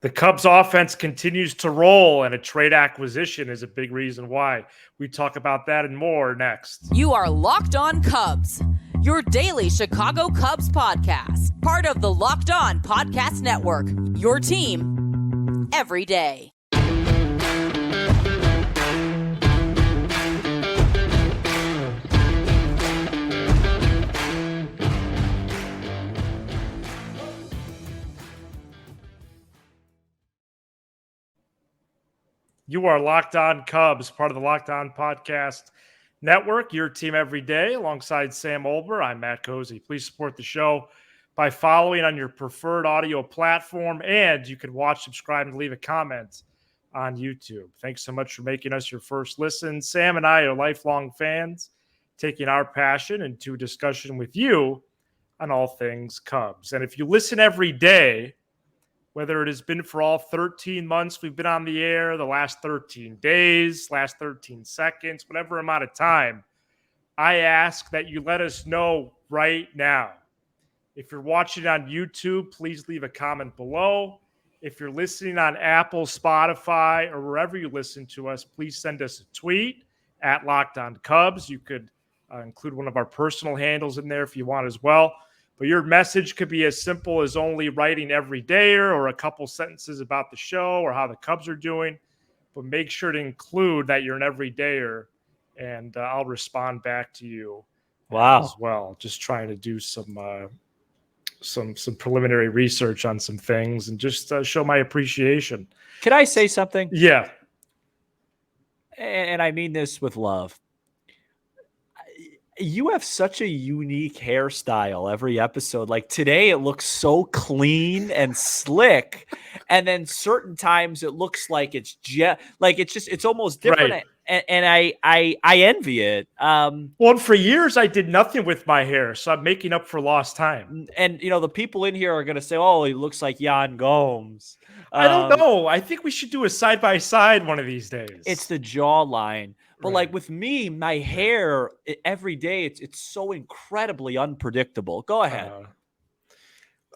The Cubs offense continues to roll, and a trade acquisition is a big reason why. We talk about that and more next. You are Locked On Cubs, your daily Chicago Cubs podcast, part of the Locked On Podcast Network, your team every day. You are Locked On Cubs, part of the Locked On Podcast Network, your team every day. Alongside Sam Olber, I'm Matt Cozy. Please support the show by following on your preferred audio platform, and you can watch, subscribe, and leave a comment on YouTube. Thanks so much for making us your first listen. Sam and I are lifelong fans, taking our passion into discussion with you on all things Cubs. And if you listen every day, whether it has been for all 13 months we've been on the air, the last 13 days, last 13 seconds, whatever amount of time, I ask that you let us know right now. If you're watching on YouTube, please leave a comment below. If you're listening on Apple, Spotify, or wherever you listen to us, please send us a tweet at Locked On Cubs. You could include one of our personal handles in there if you want as well. But your message could be as simple as only writing every day or a couple sentences about the show or how the Cubs are doing. But make sure to include that you're an everydayer, and I'll respond back to you as well. Just trying to do some preliminary research on some things and just show my appreciation. Can I say something? Yeah. And I mean this with love. You have such a unique hairstyle every episode. Like today, it looks so clean and slick, and then certain times it looks like it's it's almost different. Right. And I envy it. Well, for years I did nothing with my hair, so I'm making up for lost time. And the people in here are going to say, "Oh, he looks like Yan Gomes." I don't know. I think we should do a side by side one of these days. It's the jawline. But Right. like with me, my hair every day, it's so incredibly unpredictable. Go ahead.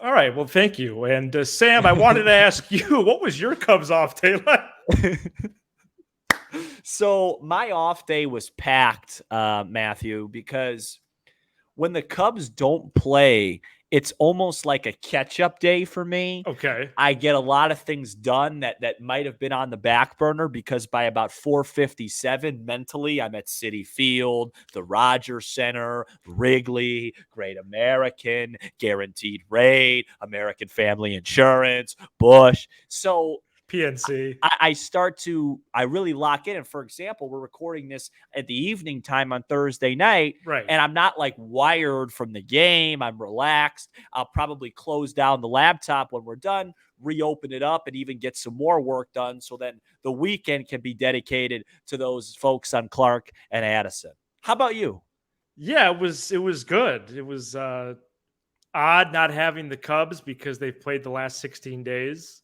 All right. Well, thank you. And Sam, I wanted to ask you, what was your Cubs off day like? So my off day was packed, Matthew, because when the Cubs don't play, it's almost like a catch-up day for me. Okay. I get a lot of things done that might have been on the back burner because by about 4:57 mentally, I'm at Citi Field, the Rogers Center, Wrigley, Great American, Guaranteed Rate, American Family Insurance, Bush. So PNC. I really lock in. And for example, we're recording this at the evening time on Thursday night. Right. And I'm not like wired from the game. I'm relaxed. I'll probably close down the laptop when we're done, reopen it up, and even get some more work done. So then the weekend can be dedicated to those folks on Clark and Addison. How about you? Yeah, it was good. It was odd not having the Cubs because they've played the last 16 days.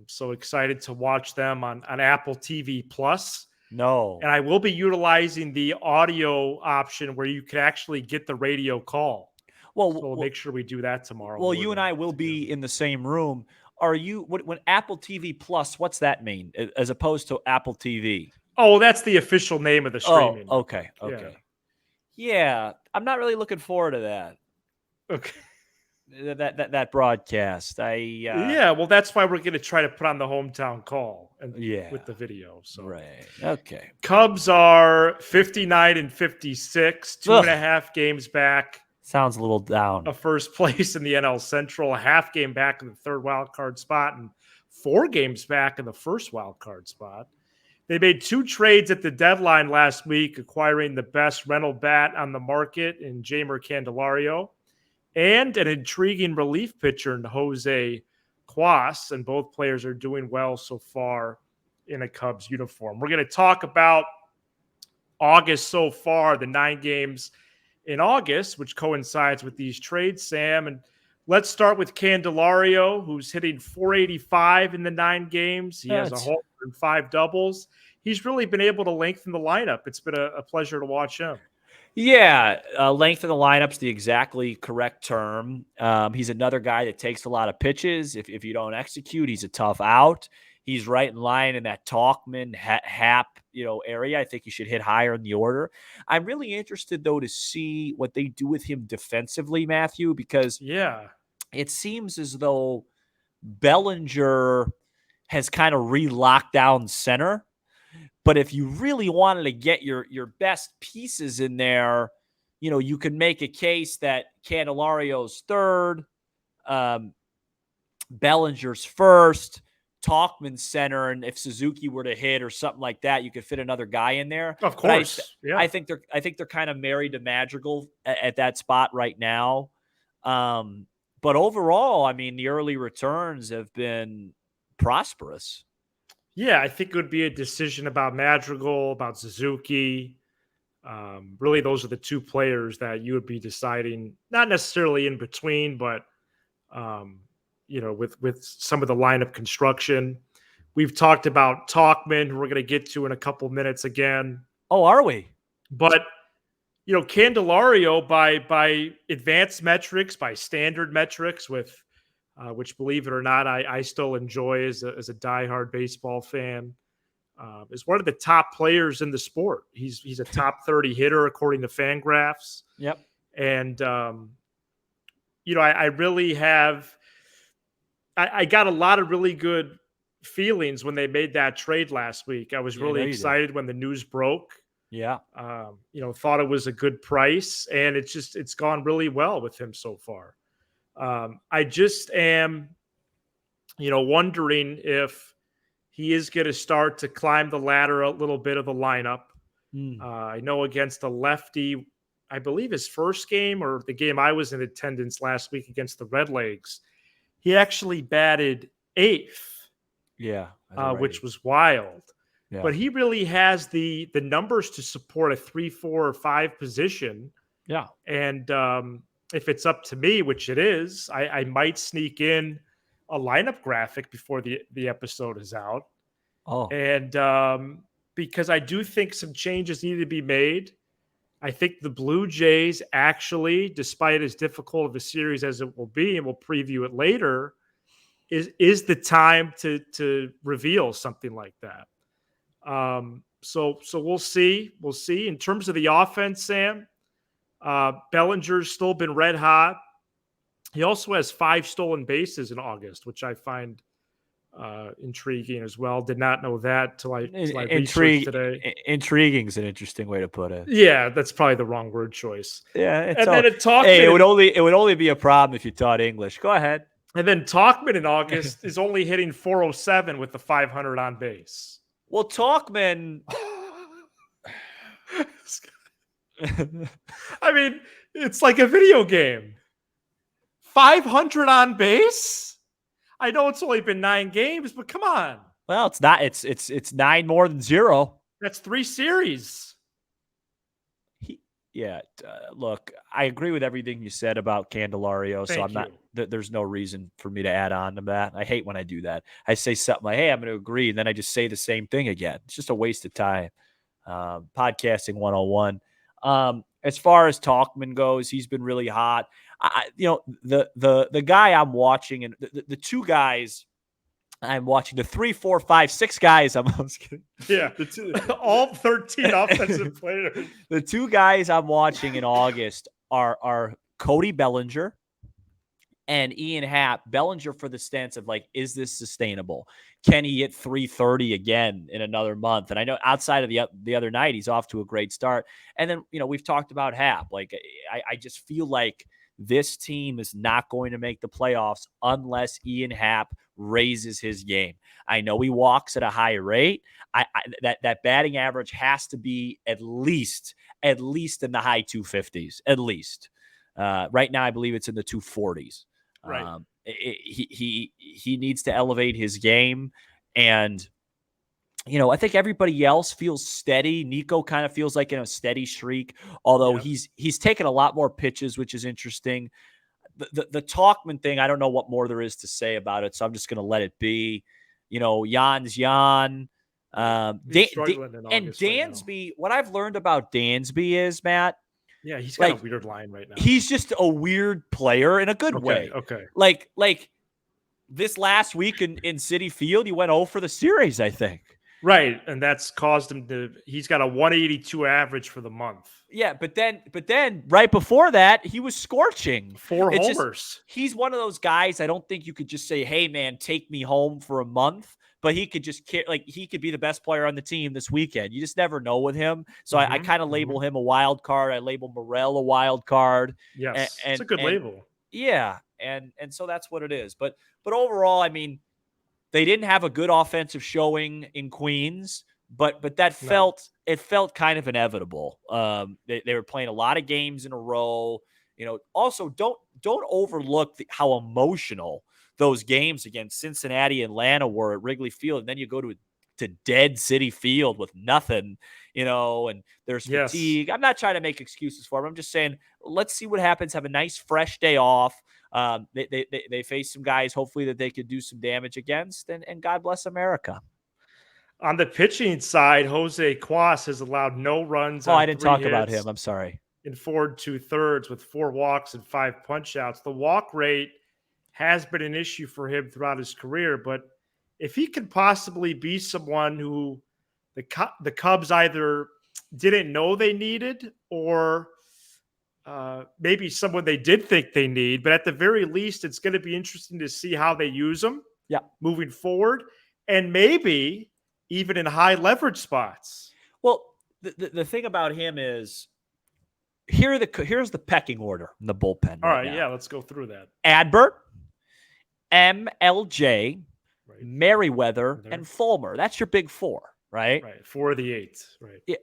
So excited to watch them on Apple TV Plus. No. And I will be utilizing the audio option where you can actually get the radio call. Well, so we'll make sure we do that tomorrow. Well, you and I will be in the same room. Are you when Apple TV Plus? What's that mean as opposed to Apple TV? Oh, that's the official name of the streaming. Oh, okay. Yeah, I'm not really looking forward to that. Okay. That broadcast. Well, that's why we're going to try to put on the hometown call with the video. So right. Okay. Cubs are 59-56, 2.5 games back. Sounds a little down. A first place in the NL Central, a half game back in the third wild card spot, and 4 games back in the first wild card spot. They made 2 trades at the deadline last week, acquiring the best rental bat on the market in Jeimer Candelario, and an intriguing relief pitcher in Jose Cuas, and both players are doing well so far in a Cubs uniform. We're going to talk about August so far, the 9 games in August, which coincides with these trades, Sam. And let's start with Candelario, who's hitting .485 in the 9 games. He has a homer and 5 doubles. He's really been able to lengthen the lineup. It's been a pleasure to watch him. Yeah, length of the lineup's the exactly correct term. He's another guy that takes a lot of pitches. If you don't execute, he's a tough out. He's right in line in that Talkman, Hap, area. I think he should hit higher in the order. I'm really interested though to see what they do with him defensively, Matthew, because Yeah. it seems as though Bellinger has kind of re-locked down center. But if you really wanted to get your best pieces in there, you could make a case that Candelario's third, Bellinger's first, Talkman center, and if Suzuki were to hit or something like that, you could fit another guy in there. Of But course. I think they're kind of married to Madrigal at that spot right now. But overall, I mean, the early returns have been prosperous. Yeah, I think it would be a decision about Madrigal, about Suzuki. Really, those are the two players that you would be deciding, not necessarily in between, but with some of the lineup construction. We've talked about Talkman, who we're going to get to in a couple minutes again. Oh, are we? But Candelario by advanced metrics, by standard metrics, with which, believe it or not, I still enjoy as a diehard baseball fan. Is one of the top players in the sport. He's a top 30 hitter according to Fangraphs. Yep. And I really have. I got a lot of really good feelings when they made that trade last week. I was really excited when the news broke. Yeah. Thought it was a good price, and it's gone really well with him so far. I just am, wondering if he is going to start to climb the ladder a little bit of the lineup. I know against a lefty, I believe his first game or the game I was in attendance last week against the Redlegs, he actually batted 8th. Yeah. Which was wild. Yeah. But he really has the numbers to support a 3, 4, or 5 position. Yeah. And if it's up to me, which it is, I might sneak in a lineup graphic before the episode is out. Oh. And because I do think some changes need to be made. I think the Blue Jays actually, despite as difficult of a series as it will be, and we'll preview it later, is the time to reveal something like that. So we'll see. We'll see. In terms of the offense, Sam, Bellinger's still been red hot. He also has 5 stolen bases in August, which I find intriguing as well. Did not know that till I researched today. Intriguing is an interesting way to put it. Yeah, that's probably the wrong word choice. Yeah, then it talked. Hey, it would only be a problem if you taught English. Go ahead. And then Talkman in August is only hitting 407 with the 500 on base. Well, Talkman. I mean, it's like a video game. 500 on base? I know it's only been 9 games, but come on. Well, it's not. It's 9 more than 0. That's 3 series. Look, I agree with everything you said about Candelario, so I'm not. There's no reason for me to add on to that. I hate when I do that. I say something like, "Hey, I'm going to agree," and then I just say the same thing again. It's just a waste of time. Podcasting 101. As far as Talkman goes, he's been really hot. The guy I'm watching, and the 2 guys I'm watching, the 3, 4, 5, 6 guys. I was kidding. Yeah, all 13 offensive players. The 2 guys I'm watching in August are Cody Bellinger and Ian Happ. Bellinger for the stance of like, is this sustainable? Can he hit 330 again in another month? And I know outside of the other night, he's off to a great start. And then we've talked about Happ. Like I just feel like this team is not going to make the playoffs unless Ian Happ raises his game. I know he walks at a high rate. That batting average has to be at least in the high 250s, at least. Right now, I believe it's in the 240s. Right. He needs to elevate his game, and I think everybody else feels steady. Nico kind of feels like in a steady streak, although he's taken a lot more pitches, which is interesting. The Talkman thing, I don't know what more there is to say about it, so I'm just going to let it be. Jan's Jan. And Dansby, what I've learned about Dansby is, Matt, Yeah, he's got Like, a weird line right now. he's just a weird player in a good way. Okay. Like this last week in Citi Field, he went 0 for the series, I think. Right, and that's caused him to. He's got a 182 average for the month. Yeah, but then right before that, he was scorching. 4 It's just, homers. he's one of those guys. I don't think you could just say, "Hey, man, take me home for a month." But he could just he could be the best player on the team this weekend. You just never know with him. So I kind of label him a wild card. I label Morel a wild card. Yes, it's a good label. Yeah, and so that's what it is. But overall, I mean, they didn't have a good offensive showing in Queens, but that felt kind of inevitable. They were playing a lot of games in a row. Also don't overlook how emotional those games against Cincinnati and Atlanta were at Wrigley Field, and then you go to dead Citi Field with nothing, and there's fatigue. I'm not trying to make excuses for them. I'm just saying, let's see what happens. Have a nice fresh day off. They face some guys, hopefully, that they could do some damage against, and God bless America. On the pitching side, Jose Cuas has allowed no runs. I didn't talk about him. I'm sorry. In 4 2/3 with 4 walks and 5 punch-outs. The walk rate has been an issue for him throughout his career, but if he could possibly be someone who the Cubs either didn't know they needed or maybe someone they did think they need, but at the very least, it's going to be interesting to see how they use him moving forward, and maybe even in high leverage spots. Well, the thing about him is here's the pecking order in the bullpen. All right, now. Let's go through that. Adbert, MLJ, Merriweather, and Fulmer. That's your big 4, right? Right, 4 of the 8. Right. Yeah,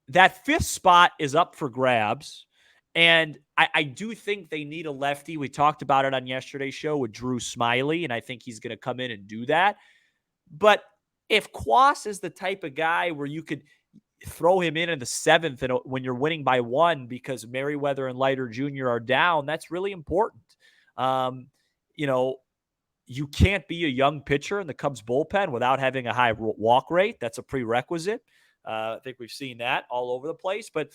that 5th spot is up for grabs, and I do think they need a lefty. We talked about it on yesterday's show with Drew Smiley, and I think he's going to come in and do that. But if Cuas is the type of guy where you could throw him in the 7th and when you're winning by 1 because Merriweather and Leiter Jr. are down, that's really important. You can't be a young pitcher in the Cubs bullpen without having a high walk rate. That's a prerequisite. I think we've seen that all over the place. But,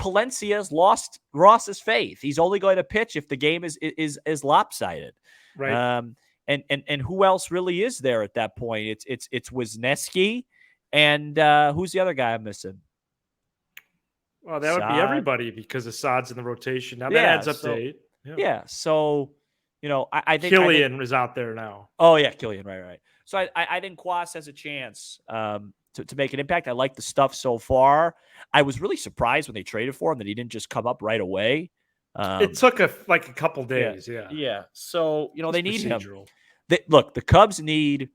Palencia's lost Ross's faith. He's only going to pitch if the game is lopsided. Right. And who else really is there at that point? It's Wisniewski and who's the other guy I'm missing? Well, that would be everybody because Assad's in the rotation. Now that adds up to 8. Yeah. So, I think Killian is out there now. Oh yeah, Killian. Right. So I think Cuas has a chance to make an impact. I like the stuff so far. I was really surprised when they traded for him that he didn't just come up right away. It took a couple days. Yeah. So they need procedural. him. Look, the Cubs need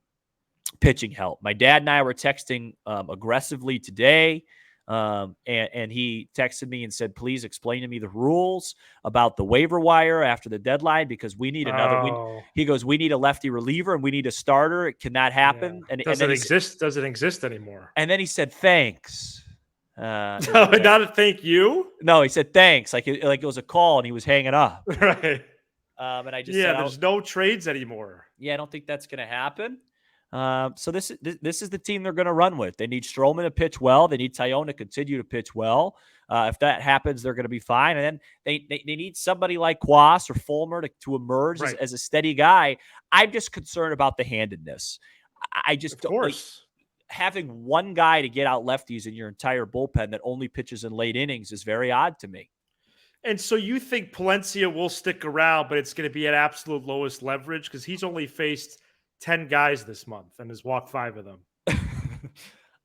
pitching help. My dad and I were texting aggressively today. And he texted me and said, please explain to me the rules about the waiver wire after the deadline, because we need another. He goes, we need a lefty reliever and we need a starter. It cannot happen. Yeah. Does it exist anymore? And then he said, thanks. Not a thank you. No, he said, thanks. Like it was a call and he was hanging up. Right. And I just said, there's no trades anymore. Yeah. I don't think that's going to happen. So this is the team they're going to run with. They need Stroman to pitch well. They need Tyone to continue to pitch well. If that happens, they're going to be fine. And then they need somebody like Cuas or Fulmer to emerge as a steady guy. I'm just concerned about the handedness. I just don't. Like, having one guy to get out lefties in your entire bullpen that only pitches in late innings is very odd to me. And so you think Palencia will stick around, but it's going to be at absolute lowest leverage because he's only faced 10 guys this month and has walked 5 of them.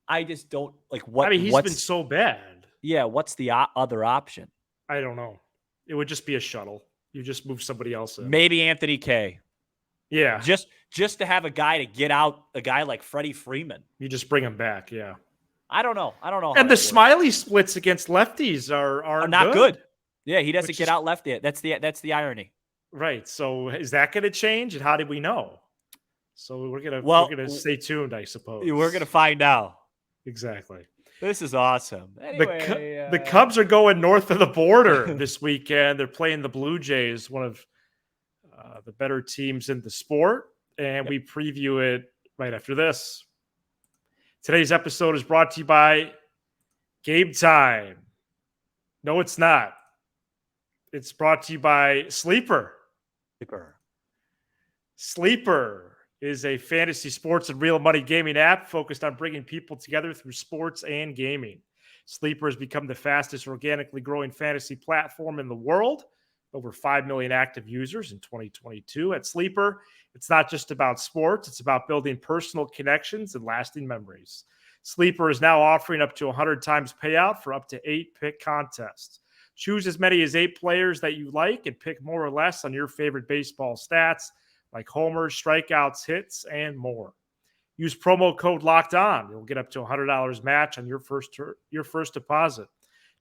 I just don't like what. I mean, he's been so bad. Yeah. What's the other option? I don't know. It would just be a shuttle. You just move somebody else in. Maybe Anthony Kay. Yeah. Just to have a guy to get out a guy like Freddie Freeman. You just bring him back. Yeah. I don't know. And the Smiley splits against lefties are not good. Yeah. He doesn't get out lefty. That's the irony. Right. So is that going to change? And how did we know? So we're gonna stay tuned, I suppose. We're gonna find out. Exactly. This is awesome. Anyway, the Cubs are going north of the border this weekend. They're playing the Blue Jays, one of the better teams in the sport, and we preview it right after this. Today's episode is brought to you by Game Time. No, it's not. It's brought to you by Sleeper. Sleeper. Sleeper is a fantasy sports and real money gaming app focused on bringing people together through sports and gaming. Sleeper has become the fastest organically growing fantasy platform in the world. Over 5 million active users in 2022. At Sleeper, it's not just about sports, it's about building personal connections and lasting memories. Sleeper is now offering up to 100 times payout for up to 8 pick contests. Choose as many as 8 players that you like and pick more or less on your favorite baseball stats like homers, strikeouts, hits, and more. Use promo code Locked On. You'll get up to $100 match on your first deposit.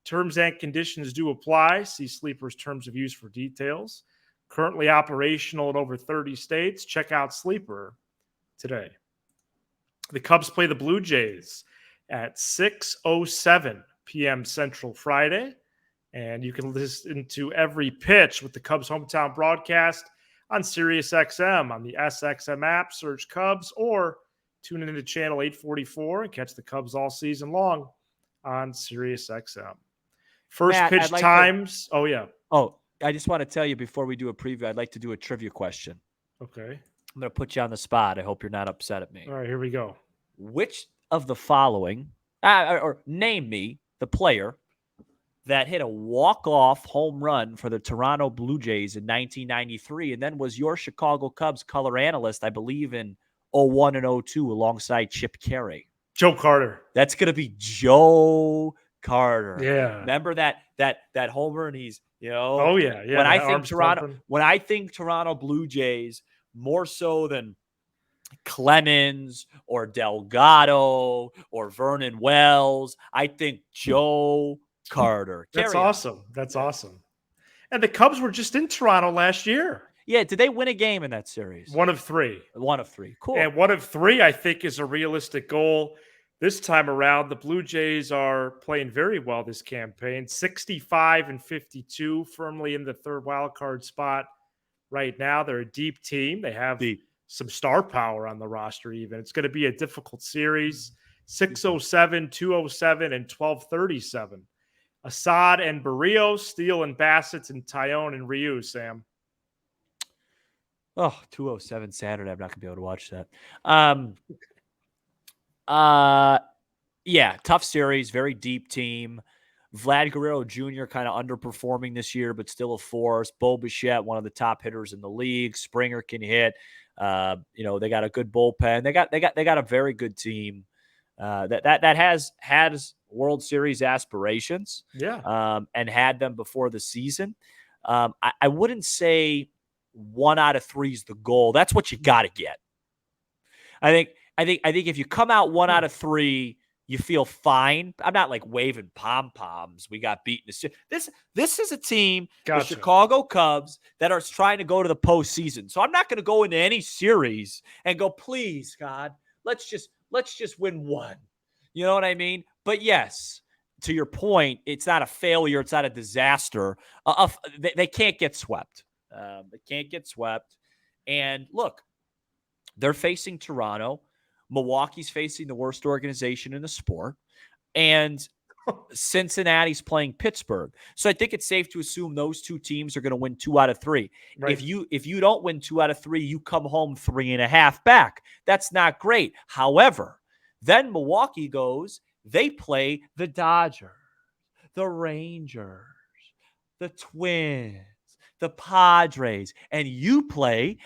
Terms and conditions do apply. See Sleeper's terms of use for details. Currently operational in over 30 states. Check out Sleeper today. The Cubs play the Blue Jays at 6:07 p.m. Central Friday. And you can listen to every pitch with the Cubs hometown broadcast on SiriusXM on the SXM app. Search Cubs or tune into channel 844 and catch the Cubs all season long on SiriusXM. First Matt, pitch times. Oh, yeah. Oh, I just want to tell you before we do a preview, I'd like to do a trivia question. Okay. I'm going to put you on the spot. I hope you're not upset at me. All right, here we go. Which of the following, or name me the player that hit a walk-off home run for the Toronto Blue Jays in 1993 and then was your Chicago Cubs color analyst, I believe, in 01 and 02 alongside Chip Carey? Joe Carter. That's going to be Joe Carter. Yeah. Remember that homer, and he's, Oh yeah. When I think Toronto Blue Jays, more so than Clemens or Delgado or Vernon Wells, I think Joe Carter. That's awesome. That's awesome. And the Cubs were just in Toronto last year. Yeah. Did they win a game in that series? 1 of 3. 1 of 3. Cool. And 1 of 3, I think, is a realistic goal. This time around, the Blue Jays are playing very well this campaign. 65 and 52, firmly in the third wild card spot right now. They're a deep team. They have some star power on the roster even. It's going to be a difficult series. 607, 207, and 1237. Assad and Barrios, Steele and Bassett, and Tyone and Ryu, Sam. Oh, 207 Saturday. I'm not going to be able to watch that. Yeah, tough series, very deep team. Vlad Guerrero Jr. kind of underperforming this year, but still a force. Bo Bichette, one of the top hitters in the league. Springer can hit. They got a good bullpen. They got a very good team that has World Series aspirations. Yeah, and had them before the season. I wouldn't say 1 out of 3 is the goal. That's what you got to get. I think if you come out 1 out of 3, you feel fine. I'm not like waving pom-poms. We got beaten. This is a team, the Chicago Cubs, that are trying to go to the postseason. So I'm not going to go into any series and go, please, God, let's just win 1. You know what I mean? But yes, to your point, it's not a failure. It's not a disaster. They can't get swept. They can't get swept. And look, they're facing Toronto. Milwaukee's facing the worst organization in the sport. And Cincinnati's playing Pittsburgh. So I think it's safe to assume those 2 teams are going to win 2 out of 3. Right. If you don't win 2 out of 3, you come home 3.5 back. That's not great. However, then Milwaukee goes, they play the Dodgers, the Rangers, the Twins, the Padres, and you play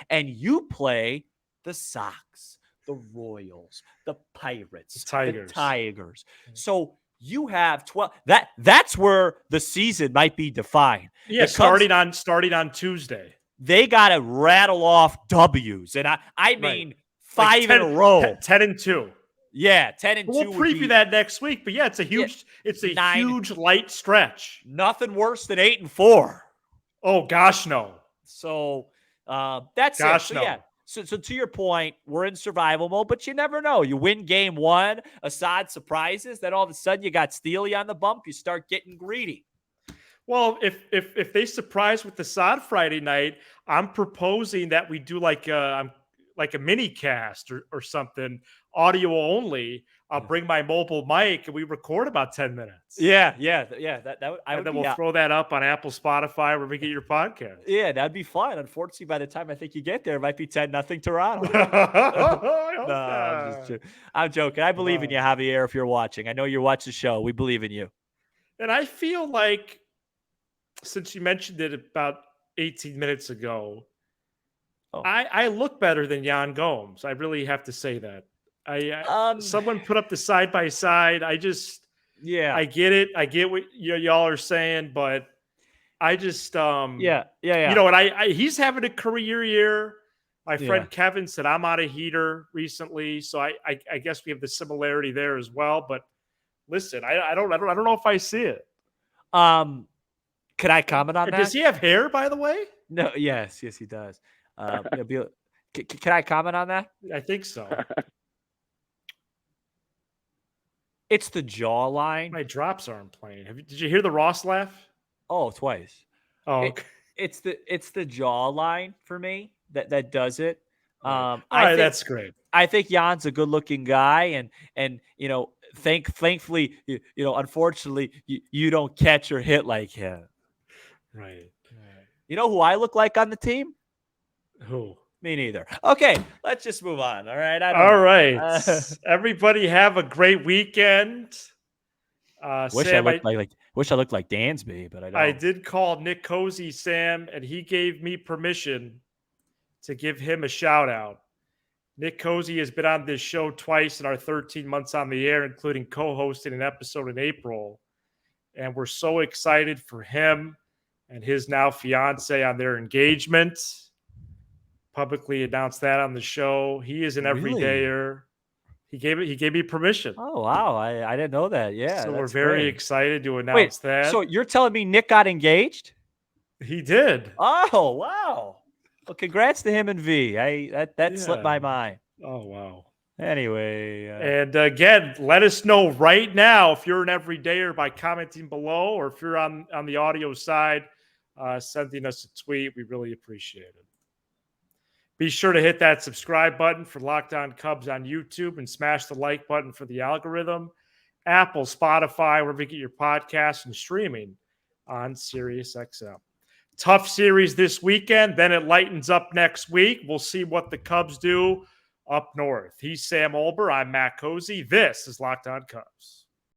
the Sox, the Royals, the Pirates, the Tigers. So you have 12. That's where the season might be defined. Yeah, starting on Tuesday. They got to rattle off W's, and I mean 5 in a row. 10 and 2. Yeah, 10 and 2. We'll preview that next week, but yeah, it's a huge huge light stretch. Nothing worse than 8 and 4. Oh gosh, no. So that's it. So, yeah. So to your point, we're in survival mode, but you never know. You win game 1, Assad surprises, then all of a sudden you got Steely on the bump. You start getting greedy. Well, if they surprise with Assad Friday night, I'm proposing that we do like like a mini cast or something, audio only. I'll bring my mobile mic and we record about 10 minutes. Yeah. And then we'll throw that up on Apple, Spotify, where we get your podcast. Yeah, that'd be fun. Unfortunately, by the time I think you get there, it might be 10-0 Toronto. No, I'm joking. I believe in you, Javier, if you're watching. I know you watch the show. We believe in you. And I feel like, since you mentioned it about 18 minutes ago, I look better than Jan Gomes. I really have to say that. Someone put up the side by side. I get it. I get what y'all are saying, but I just yeah. You know, and he's having a career year. My friend Kevin said I'm out of heater recently, so I guess we have the similarity there as well. But listen, I don't know if I see it. Can I comment on that? Does he have hair, by the way? No. Yes, he does. Can I comment on that? I think so. It's the jawline. My drops aren't playing. Did you hear the Ross laugh? Oh, twice. Oh, okay. It's the jawline for me that does it. All right, that's great. I think Jan's a good-looking guy, and you know, thankfully, unfortunately, you don't catch or hit like him. Right. You know who I look like on the team? Who? Me neither. Okay, let's just move on. All right. All right. Everybody have a great weekend. Wish Sam, I looked like Dansby, but I don't. I did call Nick Cozy, Sam, and he gave me permission to give him a shout out. Nick Cozy has been on this show twice in our 13 months on the air, including co-hosting an episode in April. And we're so excited for him and his now fiance on their engagement. Publicly announced that on the show. He is an everydayer. He gave me permission. Oh wow, I didn't know that. Yeah, so we're very excited to announce that. So you're telling me Nick got engaged? He did. Oh wow. Well, congrats to him and V. That slipped my mind. Oh wow. Anyway, and again, let us know right now if you're an everydayer by commenting below, or if you're on the audio side, sending us a tweet. We really appreciate it. Be sure to hit that subscribe button for Locked On Cubs on YouTube and smash the like button for the algorithm. Apple, Spotify, wherever you get your podcasts, and streaming on SiriusXM. Tough series this weekend. Then it lightens up next week. We'll see what the Cubs do up north. He's Sam Olber. I'm Matt Cozy. This is Locked On Cubs.